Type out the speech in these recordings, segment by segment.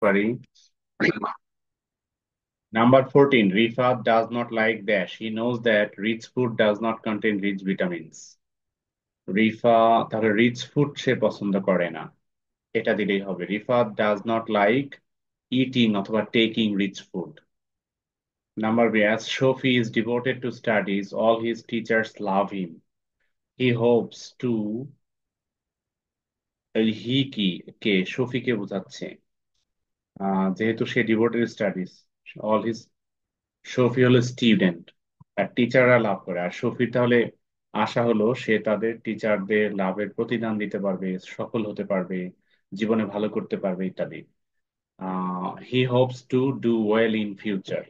Sorry. Number 14, Rifat does not like dash. He knows that rich food does not contain rich vitamins. Rifa তাহলে rich food সে পছন্দ করে না, এটা দিলেই হবে। Rifa does not like eating অথবা taking rich food. Number B, as Sophie is devoted to studies, all his teachers love him. He hopes to, he কি, কে, সফিকে বোঝাচ্ছে। যেহেতু সে devoted studies, all his, Sophie হলো স্টুডেন্ট আর টিচাররা লাভ করে, আর সফির তাহলে আশা হলো সে তাদের টিচারদের লাভের প্রতিদান দিতে পারবে, সফল হতে পারবে, জীবনে ভালো করতে পারবে ইত্যাদি। He hopes to do well in future.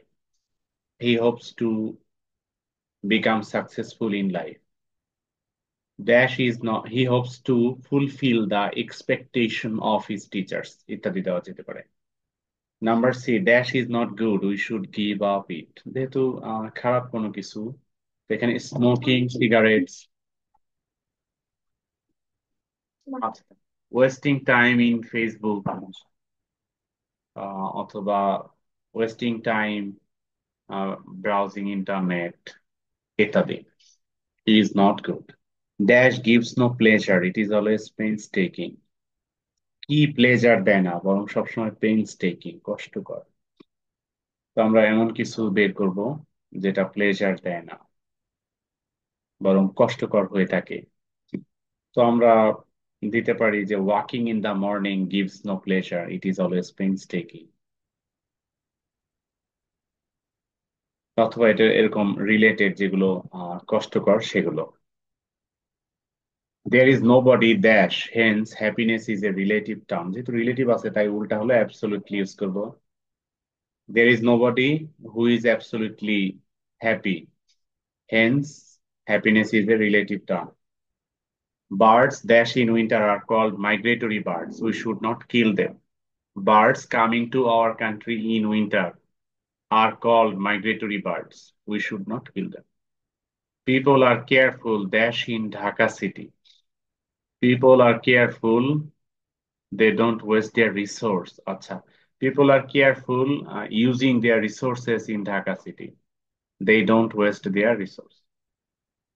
He hopes to become successful in life. Dash is not, he hopes to fulfil the expectation of his teachers ইত্যাদি দেওয়া যেতে পারে। Number C, dash is not good, we should give up it. যেহেতু খারাপ কোনো কিছু, তো এখানে smoking cigarettes, wasting time in Facebook, অথবা ওয়েস্টিং টাইম ব্রাউজিং ইন্টারনেট ইত্যাদি is not good. Dash gives no pleasure, it is always pains taking. কি pleasure দেয় না, বরং সবসময় পেইনস টেকিং, কষ্টকর। তো আমরা এমন কিছু বের করব যেটা প্লেজার দেয় না বরং কষ্টকর হয়ে থাকে। তো আমরা দিতে পারি যে walking in the morning gives no pleasure, it is always painstaking. অথবা এটা এরকম রিলেটেড যেগুলো কষ্টকর সেগুলো। There is nobody dash, hence happiness is a relative term. যেহেতু রিলেটিভ আছে তাই উল্টা হলো অ্যাবসলিউটলি ইউজ করবো। There is nobody who is absolutely happy, hence happiness is a relative term. Birds dash in winter are called migratory birds. We should not kill them. Birds coming to our country in winter are called migratory birds. We should not kill them. People are careful dash in Dhaka city. People are careful, they don't waste their resource. Acha. People are careful using their resources in Dhaka city. They don't waste their resource.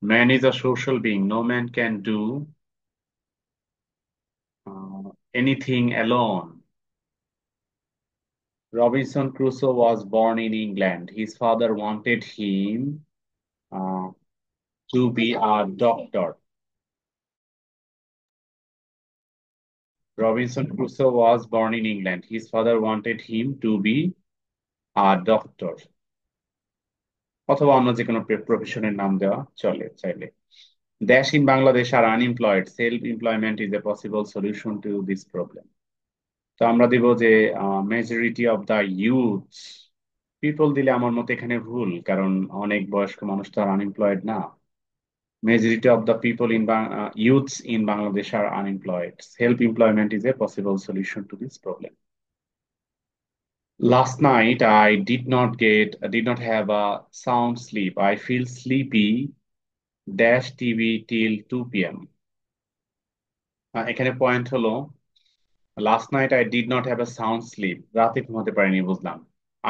Man is a social being. No man can do anything alone. Robinson Crusoe was born in England. His father wanted him uh, to be a doctor. Robinson Crusoe was born in England. His father wanted him to be a doctor. অথবা অন্য যে কোনো প্রফেশনের নাম দেওয়া চলে চাইলে। Dash in Bangladesh are unemployed. Self-employment is a possible solution to this problem. তো আমরা দিব যে majority of the youth, people দিলে আমার মতে এখানে ভুল, কারণ অনেক বয়স্ক মানুষ তো আর আনএমপ্লয়েড না। Majority of the people in youths in Bangladesh are unemployed. Self-employment is a possible solution to this problem. Last night I did not have a sound sleep. I feel sleepy. Dash TV till 2 p.m. এখানে point হলো last night I did not have a sound sleep, রাতে ঘুমাতে পারিনি বুঝলাম।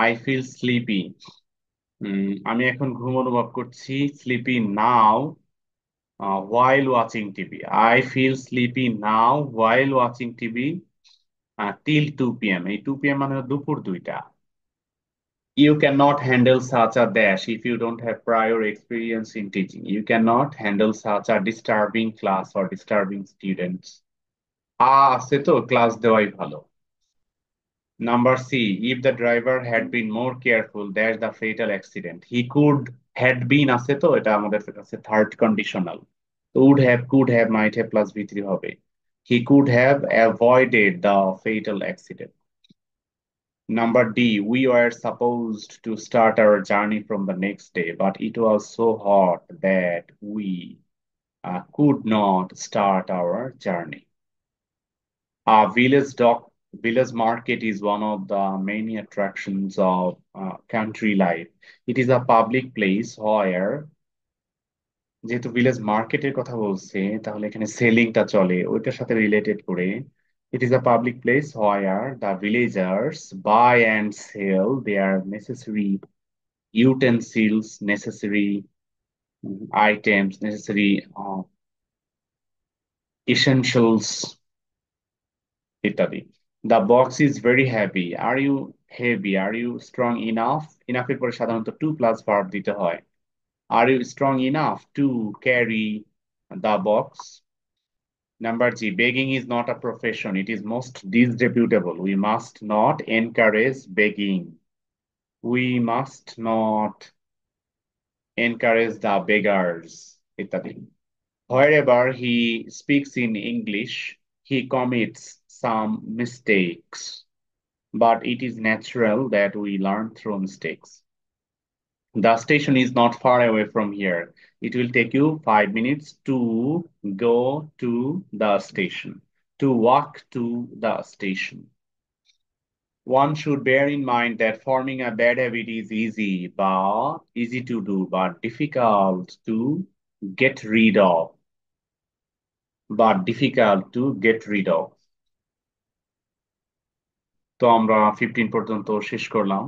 I feel sleepy, আমি এখন ঘুম অনুভব করছি। Sleepy now while watching TV. I feel sleepy now while watching TV till 2 p.m. এই 2 p.m. মানে দুপুর 2টা। You cannot handle such a dash if you don't have prior experience in teaching. You cannot handle such a disturbing class or disturbing students. আছে তো class দেওয়াই ভালো। Number C, if the driver had been more careful, that's the fatal accident. He could had been আছে তো, এটা আমাদের কাছে third conditional. would have, could have, might have plus V3 হবে। He could have avoided the fatal accident. Number D, we were supposed to start our journey from the next day, but it was so hot that we could not start our journey. Village market is one of the many attractions of country life. It is a public place where, যেহেতু village মার্কেটের কথা বলছে তাহলে এখানে সেলিংটা চলে, ওইটার সাথে related করে It is a public place where the villagers buy and sell their necessary utensils, necessary items, necessary essentials ইত্যাদি। The box is very heavy. Are you heavy? Are you strong enough? Enough এর পরে সাধারণত to plus verb দিতে হয়। Are you strong enough to carry the box? Number G, begging is not a profession. It is most disreputable. We must not encourage begging. We must not encourage the beggars. ইত্যাদি। Wherever he speaks in English, he commits some mistakes. But it is natural that we learn through mistakes. The station is not far away from here. It will take you 5 minutes to go to the station, to walk to the station. One should bear in mind that forming a bad habit is easy to do, but difficult to get rid of. তো আমরা 15 পর্যন্ত শেষ করলাম।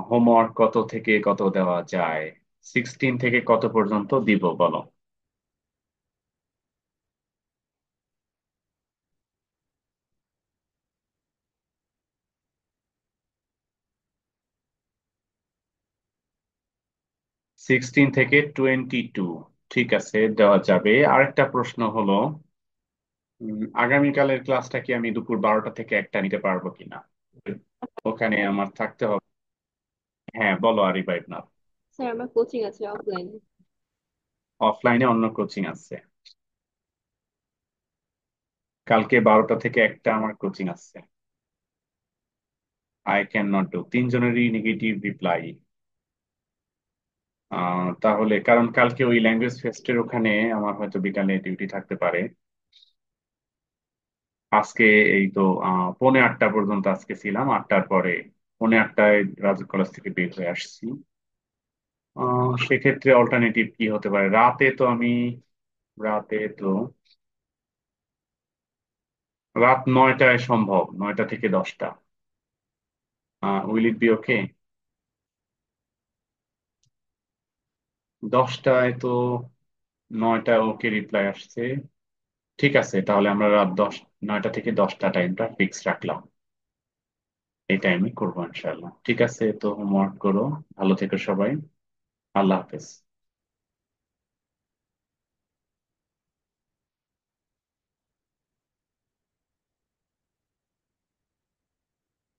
Homework কত থেকে কত দেওয়া যায়? 16 থেকে কত পর্যন্ত দিব বলো? 16 থেকে 22। ঠিক আছে, দেওয়া যাবে। আরেকটা প্রশ্ন হলো, আগামীকালের ক্লাসটা কি আমি দুপুর 12টা থেকে 1টা নিতে পারবো কিনা? ওখানে আমার থাকতে হবে। হ্যাঁ বলো আরিবা ইবনাথ। স্যার আমার কোচিং আছে অফলাইনে। অফলাইনে অন্য কোচিং আছে? কালকে 12টা থেকে 1টা আমার কোচিং আছে। I can not do. তিনজনেরই নেগেটিভ রিপ্লাই। তাহলে কারণ কালকে ওই ল্যাঙ্গুয়েজ ফেস্টের ওখানে আমার হয়তো বিকালে ডিউটি থাকতে পারে। আজকে এই তো 7:45 পর্যন্ত আজকে ছিলাম, 8টার পরে 7:45 রাজুক কলেজ থেকে বের হয়ে আসছি। সেক্ষেত্রে অল্টারনেটিভ কি হতে পারে? রাতে তো রাত 9টায় সম্ভব, 9টা থেকে 10টা। উইল ইট বি ওকে? 10টায় তো 9টায় ওকে রিপ্লাই আসছে। ঠিক আছে, তাহলে আমরা রাত 9টা থেকে 10টা টাইমটা ফিক্স রাখলাম। এই টাইমে করবো ইনশাল্লাহ। ঠিক আছে, তো হোমওয়ার্ক করো। ভালো থেকো সবাই। আল্লাহ হাফেজ।